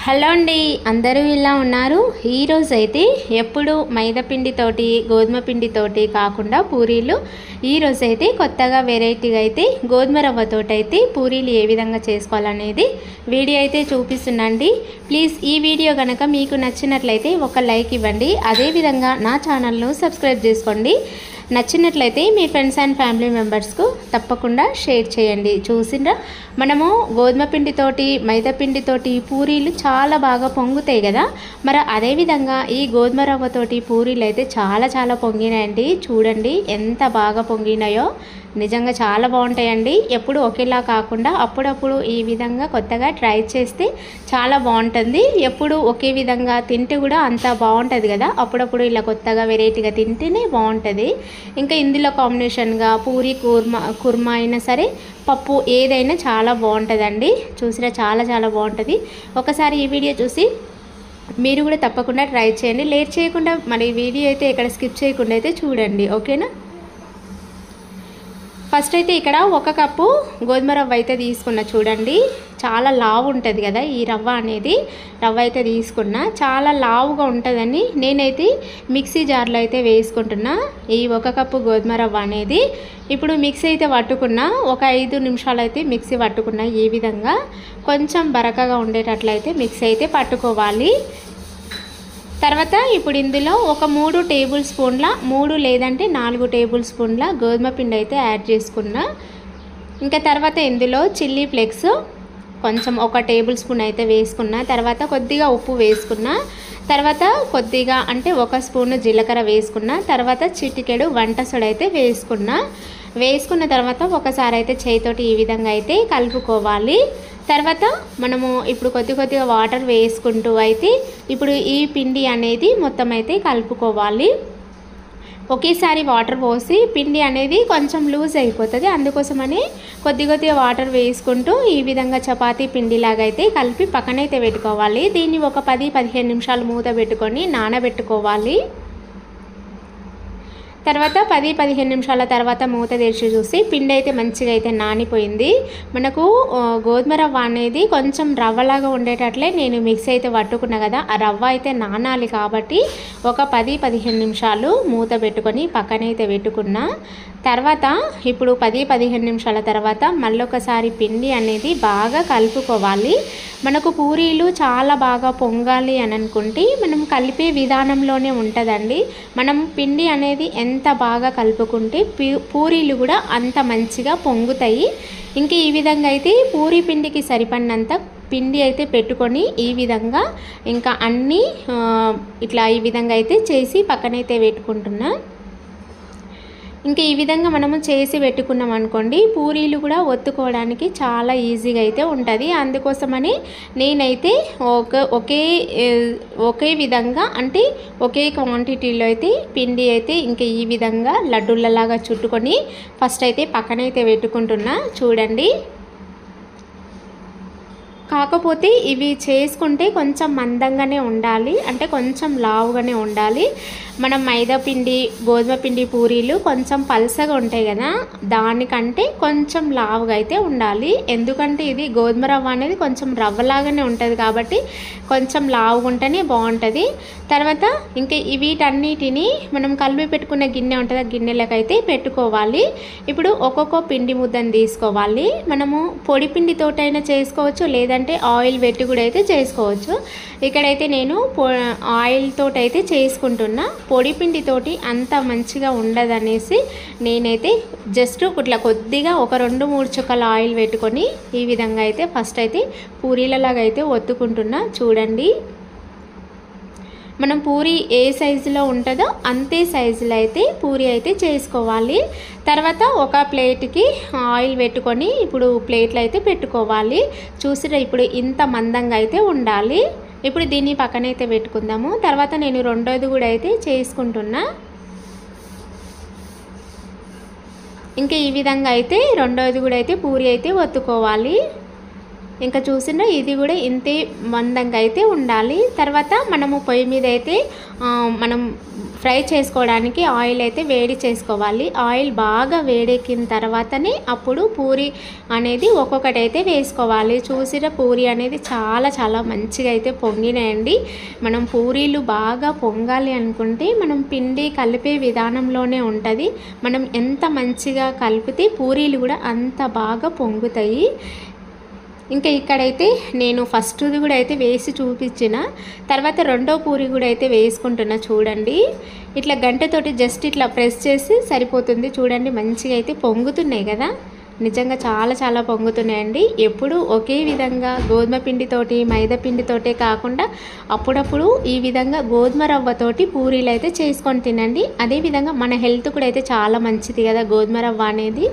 Hello అండి, అందరూ ఇలా ఉన్నారు. ఈరోజు అయితే ఎప్పుడు మైదా పిండితోటి గోధుమ పిండితోటి కాకుండా పూరీలు ఈరోజు అయితే కొత్తగా వెరైటీగా అయితే గోధుమ రవ్వతోటి అయితే పూరీలు ఏ విధంగా చేసుకోవాలనేది వీడియో అయితే చూపిస్తున్నాండి. ప్లీజ్ ఈ వీడియో కనుక మీకు నచ్చినట్లయితే ఒక లైక్ ఇవ్వండి. అదేవిధంగా నా ఛానల్ను సబ్స్క్రైబ్ చేసుకోండి. నచ్చినట్లయితే మీ ఫ్రెండ్స్ అండ్ ఫ్యామిలీ మెంబర్స్కు తప్పకుండా షేర్ చేయండి. చూసిండ్రా, మనము గోధుమ పిండితోటి మైదా పిండితోటి పూరీలు చాలా బాగా పొంగుతాయి కదా. మరి అదేవిధంగా ఈ గోధుమ రవ్వతోటి పూరీలు అయితే చాలా పొంగినాయండి. చూడండి ఎంత బాగా పొంగినాయో, నిజంగా చాలా బాగుంటాయండి. ఎప్పుడు ఒకేలా కాకుండా అప్పుడప్పుడు ఈ విధంగా కొత్తగా ట్రై చేస్తే చాలా బాగుంటుంది. ఎప్పుడు ఒకే విధంగా తింటే కూడా అంత బాగుంటుంది కదా, అప్పుడప్పుడు ఇలా కొత్తగా వెరైటీగా తింటేనే బాగుంటుంది. ఇంకా ఇందులో కాంబినేషన్గా పూరి కుర్మా అయినా సరే, పప్పు ఏదైనా చాలా బాగుంటుందండి. చూసినా చాలా బాగుంటుంది. ఒకసారి ఈ వీడియో చూసి మీరు కూడా తప్పకుండా ట్రై చేయండి. లేట్ చేయకుండా మరి వీడియో అయితే ఇక్కడ స్కిప్ చేయకుండా అయితే చూడండి, ఓకేనా. ఫస్ట్ అయితే ఇక్కడ 1 కప్పు గోధుమ రవ్వ అయితే తీసుకున్నా. చూడండి, చాలా లావు ఉంటుంది కదా ఈ రవ్వ అనేది. రవ్వ అయితే తీసుకున్నా, చాలా లావుగా ఉంటుందని నేనైతే మిక్సీ జార్లో అయితే వేసుకుంటున్నా ఈ 1 కప్పు గోధుమ రవ్వ అనేది. ఇప్పుడు మిక్సీ అయితే పట్టుకున్నా, ఒక 5 నిమిషాలు అయితే మిక్సీ పట్టుకున్నా. ఈ విధంగా కొంచెం బరకగా ఉండేటట్లయితే మిక్సీ అయితే పట్టుకోవాలి. తర్వాత ఇప్పుడు ఇందులో ఒక 3 టేబుల్ స్పూన్ల 3 లేదంటే 4 టేబుల్ స్పూన్ల గోధుమ పిండి అయితే యాడ్ చేసుకున్నా. ఇంకా తర్వాత ఇందులో చిల్లీ ఫ్లేక్స్ కొంచెం 1 టేబుల్ స్పూన్ అయితే వేసుకున్నా. తర్వాత కొద్దిగా ఉప్పు వేసుకున్నా. తర్వాత కొద్దిగా అంటే 1 స్పూన్ జీలకర్ర వేసుకున్నా. తర్వాత చిటికెడు వంట సోడా అయితే వేసుకున్న తర్వాత ఒకసారి అయితే చేయితోటి ఈ విధంగా అయితే కలుపుకోవాలి. తర్వాత మనము ఇప్పుడు కొద్దిగా వాటర్ వేసుకుంటూ అయితే ఇప్పుడు ఈ పిండి అనేది మొత్తం అయితే కలుపుకోవాలి. ఒకేసారి వాటర్ పోసి పిండి అనేది కొంచెం లూజ్ అయిపోతుంది. అందుకోసమని కొద్దిగా వాటర్ వేసుకుంటూ ఈ విధంగా చపాతీ పిండిలాగా అయితే కలిపి పక్కనైతే పెట్టుకోవాలి. దీన్ని ఒక 10-15 నిమిషాలు మూత పెట్టుకొని నానబెట్టుకోవాలి. తర్వాత 10-15 నిమిషాల తర్వాత మూత తెరిచి చూసి పిండి అయితే మంచిగా అయితే నానిపోయింది. మనకు గోధుమ రవ్వ అనేది కొంచెం రవ్వలాగా ఉండేటట్లే నేను మిక్స్ అయితే పట్టుకున్నా కదా, ఆ రవ్వ అయితే నానాలి. కాబట్టి ఒక 10-15 నిమిషాలు మూత పెట్టుకొని పక్కనైతే పెట్టుకున్నా. తర్వాత ఇప్పుడు 10-15 నిమిషాల తర్వాత మళ్ళొకసారి పిండి అనేది బాగా కలుపుకోవాలి. మనకు పూరీలు చాలా బాగా పొంగాలి అని అనుకుంటే మనం కలిపే విధానంలోనే ఉంటుందండి. మనం పిండి అనేది ఎంత బాగా కలుపుకుంటే పూరీలు కూడా అంత మంచిగా పొంగుతాయి. ఇంకా ఈ విధంగా అయితే పూరీ పిండికి సరిపడినంత పిండి అయితే పెట్టుకొని ఈ విధంగా ఇంకా అన్నీ ఇట్లా ఈ విధంగా అయితే చేసి పక్కనైతే పెట్టుకుంటున్నా. ఇంకా ఈ విధంగా మనము చేసి పెట్టుకున్నాం అనుకోండి, పూరీలు కూడా ఒత్తుకోవడానికి చాలా ఈజీగా అయితే ఉంటుంది. అందుకోసమని నేనైతే ఒకే విధంగా అంటే ఒకే క్వాంటిటీలో అయితే పిండి అయితే ఇంకా ఈ విధంగా లడ్డూలలాగా చుట్టుకొని ఫస్ట్ అయితే పక్కనైతే పెట్టుకుంటున్నా. చూడండి, కాకపోతే ఇవి చేసుకుంటే కొంచెం మందంగానే ఉండాలి, అంటే కొంచెం లావుగానే ఉండాలి. మనం మైదా పిండి గోధుమ పిండి పూరీలు కొంచెం పల్సగా ఉంటాయి కదా, దానికంటే కొంచెం లావుగా అయితే ఉండాలి. ఎందుకంటే ఇది గోధుమ రవ్వ అనేది కొంచెం రవ్వలాగానే ఉంటుంది కాబట్టి కొంచెం లావుగా ఉంటేనే బాగుంటుంది. తర్వాత ఇంకా వీటన్నిటిని మనం కలిపి పెట్టుకున్న గిన్నె ఉంటుంది, ఆ గిన్నెలకైతే పెట్టుకోవాలి. ఇప్పుడు ఒక్కొక్క పిండి ముద్దను తీసుకోవాలి. మనము పొడి పిండితోటైనా చేసుకోవచ్చు, లేదంటే ఆయిల్ పెట్టి కూడా అయితే చేసుకోవచ్చు. ఇక్కడైతే నేను ఆయిల్ తోటి అయితే చేసుకుంటున్నా. పొడి పిండితోటి అంత మంచిగా ఉండదనేసి నేనైతే జస్ట్ ఇట్లా కొద్దిగా ఒక 2-3 చుక్కల ఆయిల్ పెట్టుకొని ఈ విధంగా అయితే ఫస్ట్ అయితే పూరీలలాగా అయితే ఒత్తుకుంటున్నా. చూడండి, మనం పూరి ఏ సైజులో ఉంటుందో అంతే సైజులో అయితే పూరి అయితే చేసుకోవాలి. తర్వాత ఒక ప్లేట్కి ఆయిల్ పెట్టుకొని ఇప్పుడు ప్లేట్లు అయితే పెట్టుకోవాలి. చూసిరా, ఇప్పుడు ఇంత మందంగా అయితే ఉండాలి. ఇప్పుడు దీన్ని పక్కనైతే పెట్టుకుందాము. తర్వాత నేను రెండోది కూడా అయితే చేసుకుంటున్నా. ఇంకా ఈ విధంగా అయితే రెండోది కూడా అయితే పూరి అయితే ఒత్తుకోవాలి. ఇంకా చూసినా ఇది కూడా ఇంతే మందంగా అయితే ఉండాలి. తర్వాత మనము పొయ్యి మీద అయితే మనం ఫ్రై చేసుకోవడానికి ఆయిల్ అయితే వేడి చేసుకోవాలి. ఆయిల్ బాగా వేడెక్కిన తర్వాతనే అప్పుడు పూరి అనేది ఒక్కొక్కటి అయితే వేసుకోవాలి. చూసిన పూరి అనేది చాలా మంచిగా అయితే పొంగినాయండి. మనం పూరీలు బాగా పొంగాలి అనుకుంటే మనం పిండి కలిపే విధానంలోనే ఉంటుంది. మనం ఎంత మంచిగా కలిపితే పూరీలు కూడా అంత బాగా పొంగుతాయి. ఇంకా ఇక్కడైతే నేను ఫస్ట్ది కూడా అయితే వేసి చూపించిన తర్వాత రెండో పూరి కూడా అయితే వేసుకుంటున్నా. చూడండి ఇట్లా గంటతోటి జస్ట్ ఇట్లా ప్రెస్ చేసి సరిపోతుంది. చూడండి మంచిగా అయితే పొంగుతున్నాయి కదా, నిజంగా చాలా పొంగుతున్నాయండి. ఎప్పుడు ఒకే విధంగా గోధుమ పిండితోటి మైదా పిండితోటే కాకుండా అప్పుడప్పుడు ఈ విధంగా గోధుమ రవ్వతోటి పూరీలు అయితే చేసుకొని తినండి. అదేవిధంగా మన హెల్త్ కూడా అయితే చాలా మంచిది కదా గోధుమ రవ్వ అనేది.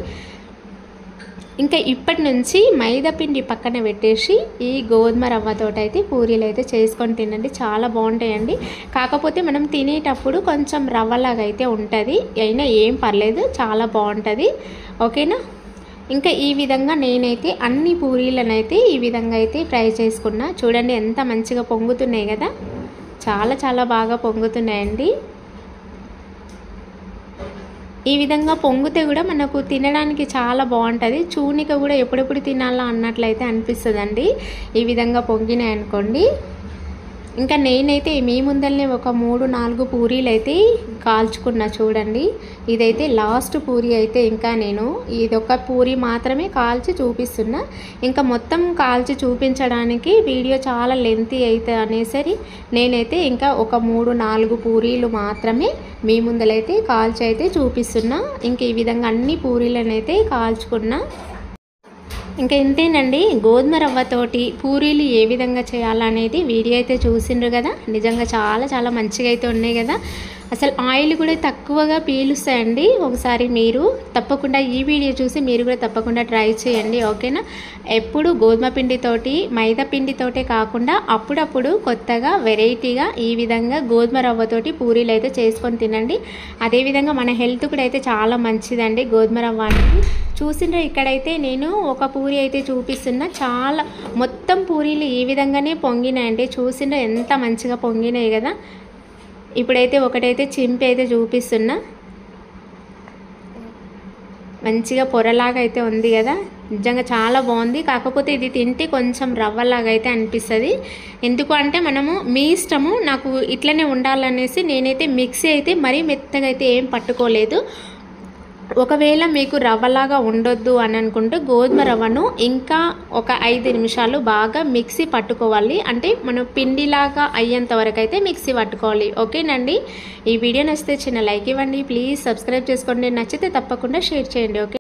ఇంకా ఇప్పటి నుంచి మైదా పిండి పక్కన పెట్టేసి ఈ గోధుమ రవ్వతోటి అయితే పూరీలు అయితే చేసుకొని తినండి, చాలా బాగుంటాయండి. కాకపోతే మనం తినేటప్పుడు కొంచెం రవ్వలాగా అయితే ఉంటుంది, అయినా ఏం పర్లేదు, చాలా బాగుంటుంది. ఓకేనా. ఇంకా ఈ విధంగా నేనైతే అన్ని పూరీలను అయితే ఈ విధంగా అయితే ఫ్రై చేసుకున్నా. చూడండి ఎంత మంచిగా పొంగుతున్నాయి కదా, చాలా బాగా పొంగుతున్నాయండి. ఈ విధంగా పొంగితే కూడా మనకు తినడానికి చాలా బాగుంటుంది. చూనిక కూడా ఎప్పుడెప్పుడు తినాలా అన్నట్లయితే అనిపిస్తుందండి ఈ విధంగా పొంగినాయి అనుకోండి. ఇంకా నేనైతే మీ ముందరనే ఒక 3-4 పూరీలు అయితే కాల్చుకున్నా. చూడండి ఇదైతే లాస్ట్ పూరీ అయితే ఇంకా నేను ఇదొక పూరీ మాత్రమే కాల్చి చూపిస్తున్నా. ఇంకా మొత్తం కాల్చి చూపించడానికి వీడియో చాలా లెంతీ అయితే అనేసరి నేనైతే ఇంకా ఒక 3-4 పూరీలు మాత్రమే మీ ముందరైతే కాల్చి అయితే చూపిస్తున్నా. ఇంక ఈ విధంగా అన్ని పూరీలను అయితే కాల్చుకున్నా. ఇంకా ఇంతేనండి, గోధుమ రవ్వతోటి పూరీలు ఏ విధంగా చేయాలనేది వీడియో అయితే చూసిండ్రు కదా. నిజంగా చాలా మంచిగా అయితే ఉన్నాయి కదా. అసలు ఆయిల్ కూడా తక్కువగా పీలుస్తాయండి. ఒకసారి మీరు తప్పకుండా ఈ వీడియో చూసి మీరు కూడా తప్పకుండా ట్రై చేయండి. ఓకేనా. ఎప్పుడు గోధుమ పిండితోటి మైదా పిండితోటే కాకుండా అప్పుడప్పుడు కొత్తగా వెరైటీగా ఈ విధంగా గోధుమ రవ్వతోటి పూరీలు అయితే చేసుకొని తినండి. అదేవిధంగా మన హెల్త్ కూడా అయితే చాలా మంచిదండి గోధుమ రవ్వ అనేది. చూసిండ్రు ఇక్కడైతే నేను ఒక పూరి అయితే చూపిస్తున్నా. చాలా మొత్తం పూరీలు ఈ విధంగానే పొంగినాయండి. చూసిండ్రు ఎంత మంచిగా పొంగినాయి కదా. ఇప్పుడైతే ఒకటైతే చింపి అయితే చూపిస్తున్నా. మంచిగా పొరలాగా అయితే ఉంది కదా, నిజంగా చాలా బాగుంది. కాకపోతే ఇది తింటే కొంచెం రవ్వలాగా అయితే అనిపిస్తుంది. ఎందుకు అంటే మనము మీ ఇష్టము, నాకు ఇట్లనే ఉండాలనేసి నేనైతే మిక్సీ అయితే మరీ మెత్తగా అయితే ఏం పట్టుకోలేదు. ఒకవేళ మీకు రవ్వలాగా ఉండొద్దు అని అనుకుంటే గోధుమ రవ్వను ఇంకా ఒక 5 నిమిషాలు బాగా మిక్సీ పట్టుకోవాలి. అంటే మనం పిండిలాగా అయ్యేంత వరకు అయితే మిక్సీ పట్టుకోవాలి. ఓకేనండి. ఈ వీడియో నచ్చితే చిన్న లైక్ ఇవ్వండి, ప్లీజ్ సబ్స్క్రైబ్ చేసుకోండి, నచ్చితే తప్పకుండా షేర్ చేయండి. ఓకే.